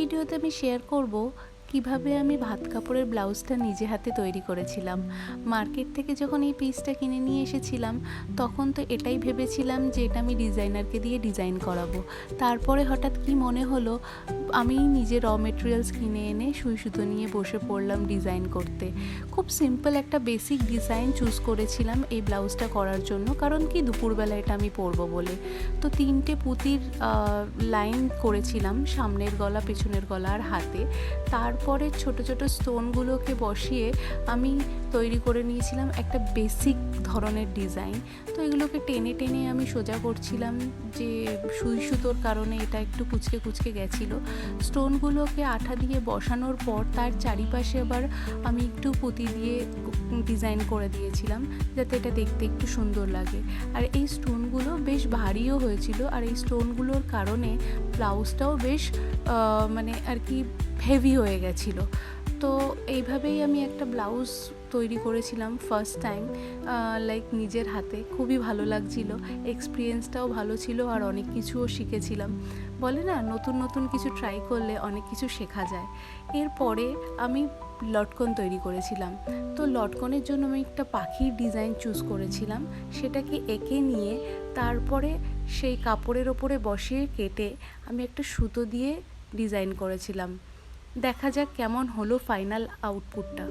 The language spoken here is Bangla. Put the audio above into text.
ভিডিওতে আমি শেয়ার করব কিভাবে আমি ভাত কাপড়ের ব্লাউজটা নিজে হাতে তৈরি করেছিলাম। মার্কেট থেকে যখন এই পিসটা কিনে নিয়ে এসেছিলাম তখন তো এটাই ভেবেছিলাম যে এটা আমি ডিজাইনারকে দিয়ে ডিজাইন করাবো। তারপরে হঠাৎ কি মনে হলো, আমি নিজে র মেটেরিয়ালস কিনে এনে সুই সুতো নিয়ে বসে পড়লাম ডিজাইন করতে। খুব সিম্পল একটা বেসিক ডিজাইন চুজ করেছিলাম এই ব্লাউজটা করার জন্য, কারণ কি দুপুরবেলা এটা আমি পরবো বলে। তো 3টে পুঁতির লাইন করেছিলাম, সামনের গলা, পেছনের গলা আর হাতে। তারপরে ছোট ছোট স্টোনগুলোকে বসিয়ে আমি তৈরি করে নিয়েছিলাম একটা বেসিক ধরনের ডিজাইন। তো এগুলোকে টেনে টেনে আমি সোজা করছিলাম, যে সুই সুতোর কারণে এটা একটু কুচকে কুচকে গেছিলো। স্টোনগুলোকে আঠা দিয়ে বসানোর পর তার চারিপাশে আবার আমি একটু পুঁতি দিয়ে ডিজাইন করে দিয়েছিলাম, যাতে এটা দেখতে একটু সুন্দর লাগে। আর এই স্টোনগুলো বেশ ভারীও হয়েছিল, আর এই স্টোনগুলোর কারণে ব্লাউজটাও বেশ মানে আর কি হেভি হয়ে গেছিলো। তো এইভাবেই আমি একটা ব্লাউজ তৈরি করেছিলাম ফার্স্ট টাইম, লাইক নিজের হাতে। খুবই ভালো লাগছিল, এক্সপিরিয়েন্সটাও ভালো ছিল, আর অনেক কিছুও শিখেছিলাম। বলে না, নতুন নতুন কিছু ট্রাই করলে অনেক কিছু শেখা যায়। এরপরে আমি লটকন তৈরি করেছিলাম। তো লটকনের জন্য আমি একটা পাখির ডিজাইন চুজ করেছিলাম, সেটাকে এঁকে নিয়ে তারপরে সেই কাপড়ের ওপরে বসিয়ে কেটে আমি একটা সুতো দিয়ে ডিজাইন করেছিলাম। দেখা যাক কেমন হলো ফাইনাল আউটপুটটা।